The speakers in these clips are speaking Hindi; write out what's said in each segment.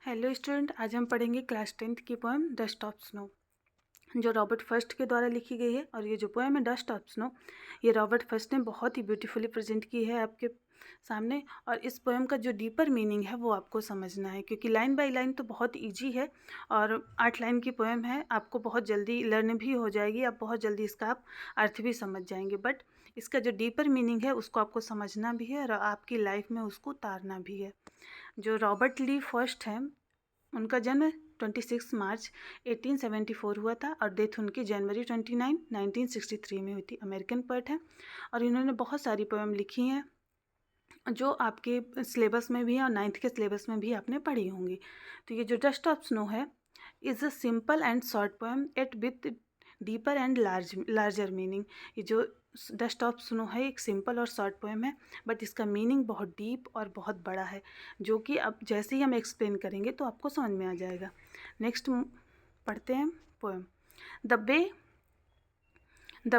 हेलो स्टूडेंट, आज हम पढ़ेंगे क्लास 10th की पोएम डस्ट ऑफ स्नो, जो रॉबर्ट फर्स्ट के द्वारा लिखी गई है। और ये जो पोएम है डस्ट ऑफ स्नो, ये रॉबर्ट फर्स्ट ने बहुत ही ब्यूटीफुली प्रेजेंट की है आपके सामने। और इस पोएम का जो डीपर मीनिंग है वो आपको समझना है, क्योंकि लाइन बाय लाइन तो बहुत ईजी है और 8 लाइन की पोएम है, आपको बहुत जल्दी लर्न भी हो जाएगी, आप बहुत जल्दी इसका आप अर्थ भी समझ जाएंगे। बट इसका जो डीपर मीनिंग है उसको आपको समझना भी है और आपकी लाइफ में उसको उतारना भी है। जो रॉबर्ट ली फर्स्ट हैं, उनका जन्म 26 मार्च 1874 हुआ था और डेथ उनकी जनवरी 29, 1963 में हुई थी। अमेरिकन पोएट हैं और इन्होंने बहुत सारी पोएम लिखी हैं जो आपके सिलेबस में भी है और 9th के सिलेबस में भी आपने पढ़ी होंगी। तो ये जो डस्ट ऑफ स्नो है is a simple and short poem at with deeper and larger meaning. ये जो डस्ट ऑफ स्नो है एक सिंपल और शॉर्ट पोएम है, बट इसका मीनिंग बहुत डीप और बहुत बड़ा है, जो कि अब जैसे ही हम एक्सप्लेन करेंगे तो आपको समझ में आ जाएगा। नेक्स्ट पढ़ते हैं poem. The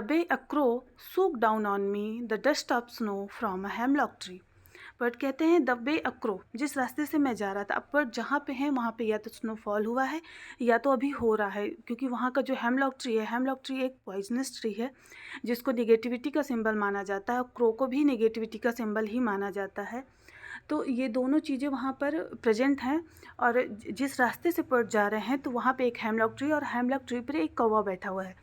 way a crow shook down on me the dust of snow from a hemlock tree. But कहते हैं द वे अक्रो, जिस रास्ते से मैं जा रहा था, अब जहाँ पे है वहाँ पे या तो स्नोफॉल हुआ है या तो अभी हो रहा है, क्योंकि वहाँ का जो हेमलॉक ट्री है, हेमलॉक ट्री एक पॉइजनस ट्री है जिसको निगेटिविटी का सिंबल माना जाता है, क्रो को भी निगेटिविटी का सिंबल ही माना जाता है। तो ये दोनों चीज़ें वहाँ पर प्रेजेंट हैं और जिस रास्ते से पर्ट जा रहे हैं तो वहाँ पे एक हेमलॉक ट्री और हेमलॉक ट्री पर एक कौवा बैठा हुआ है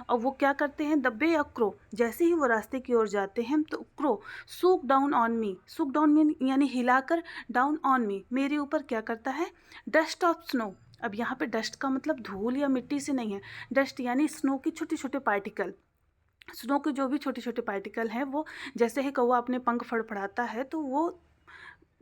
और वो क्या करते हैं, दब्बे या क्रो, जैसे ही वो रास्ते की ओर जाते हैं तो crow shook down on me, shook down mean यानी हिलाकर, डाउन ऑन मी मेरे ऊपर क्या करता है, डस्ट ऑफ स्नो। अब यहाँ पे डस्ट का मतलब धूल या मिट्टी से नहीं है, डस्ट यानी स्नो की छोटे छोटे पार्टिकल। स्नो के जो भी छोटे छोटे पार्टिकल हैं वो जैसे ही कौवा अपने पंख फड़फड़ाता है तो वो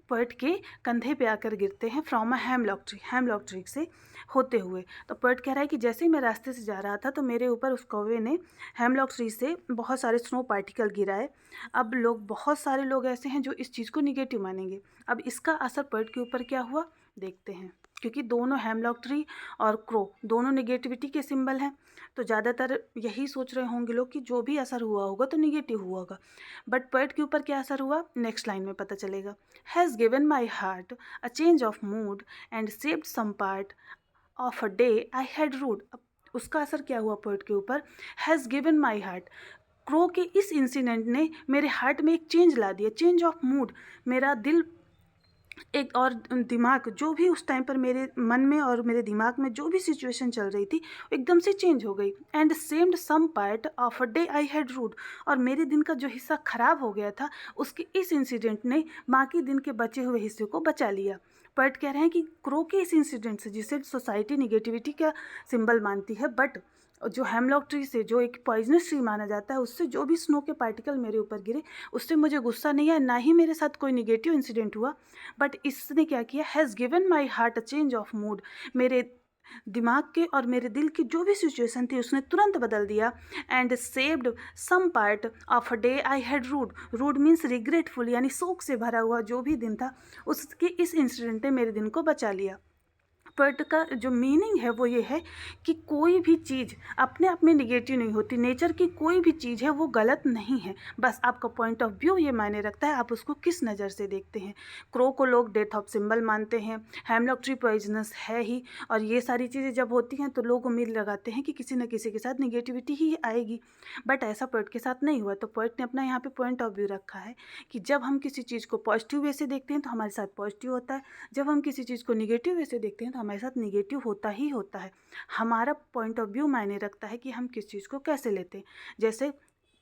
पोएट के कंधे पे आकर गिरते हैं फ्रॉम अ हेमलॉक ट्री से होते हुए। तो पोएट कह रहा है कि जैसे ही मैं रास्ते से जा रहा था तो मेरे ऊपर उस कौवे ने हेमलॉक ट्री से बहुत सारे स्नो पार्टिकल गिराए। अब बहुत सारे लोग ऐसे हैं जो इस चीज़ को निगेटिव मानेंगे। अब इसका असर पोएट के ऊपर क्या हुआ देखते हैं, क्योंकि दोनों हेमलॉक ट्री और क्रो दोनों नेगेटिविटी के सिंबल हैं, तो ज़्यादातर यही सोच रहे होंगे लोग कि जो भी असर हुआ होगा तो निगेटिव हुआ होगा। बट पोएट के ऊपर क्या असर हुआ नेक्स्ट लाइन में पता चलेगा। Has given my heart a change of mood and saved some part of a day I had rued. अब उसका असर क्या हुआ पोएट के ऊपर, has given my heart, crow के इस इंसिडेंट ने मेरे हार्ट में एक चेंज ला दिया, चेंज ऑफ मूड, मेरा दिल एक और दिमाग जो भी उस टाइम पर मेरे मन में और मेरे दिमाग में जो भी सिचुएशन चल रही थी एकदम से चेंज हो गई। And saved some part of a day I had rued, और मेरे दिन का जो हिस्सा खराब हो गया था उसके इस इंसिडेंट ने बाकी दिन के बचे हुए हिस्से को बचा लिया। पोएट कह रहे हैं कि क्रो के इस इंसिडेंट से, जिसे सोसाइटी निगेटिविटी का सिंबल मानती है, बट जो हेमलॉक ट्री से, जो एक पॉइजनस ट्री माना जाता है, उससे जो भी स्नो के पार्टिकल मेरे ऊपर गिरे उससे मुझे गुस्सा नहीं आया, ना ही मेरे साथ कोई निगेटिव इंसिडेंट हुआ। बट इसने क्या किया, has given my heart a change of mood, मेरे दिमाग के और मेरे दिल की जो भी सिचुएशन थी उसने तुरंत बदल दिया। And saved some part of a day I had rued, rued means regretful यानी शोक से भरा हुआ जो भी दिन था उसके इस इंसिडेंट ने मेरे दिन को बचा लिया। वर्ड का जो मीनिंग है वो ये है कि कोई भी चीज़ अपने आप में निगेटिव नहीं होती, नेचर की कोई भी चीज़ है वो गलत नहीं है, बस आपका पॉइंट ऑफ व्यू ये मायने रखता है आप उसको किस नज़र से देखते हैं। क्रो को लोग डेथ ऑफ सिंबल मानते हैं, हेमलॉक ट्री पॉइजनस है ही, और ये सारी चीज़ें जब होती हैं तो लोग उम्मीद लगाते हैं कि किसी न किसी के साथ निगेटिविटी ही आएगी, बट ऐसा पोएट के साथ नहीं हुआ। तो पोएट ने अपना यहाँ पे पॉइंट ऑफ व्यू रखा है कि जब हम किसी चीज़ को पॉजिटिव वे से देखते हैं तो हमारे साथ पॉजिटिव होता है, जब हम किसी चीज़ को निगेटिव वे से देखते हैं तो हमारे साथ निगेटिव होता ही होता है। हमारा पॉइंट ऑफ व्यू मायने रखता है कि हम किस चीज़ को कैसे लेते हैं। जैसे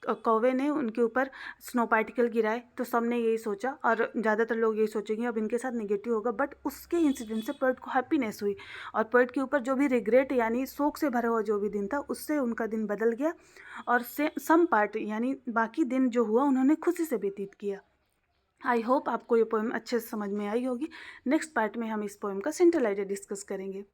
कौवे ने उनके ऊपर स्नो पार्टिकल गिराए तो सब ने यही सोचा और ज़्यादातर लोग यही सोचेंगे अब इनके साथ निगेटिव होगा, बट उसके इंसिडेंट से पोएट को हैप्पीनेस हुई और पोएट के ऊपर जो भी रिग्रेट यानी शोक से भरा हुआ जो भी दिन था उससे उनका दिन बदल गया और सम पार्ट यानी बाकी दिन जो हुआ उन्होंने खुशी से व्यतीत किया। आई होप आपको ये पोएम अच्छे से समझ में आई होगी। नेक्स्ट पार्ट में हम इस पोएम का सेंट्रल आइडिया डिस्कस करेंगे।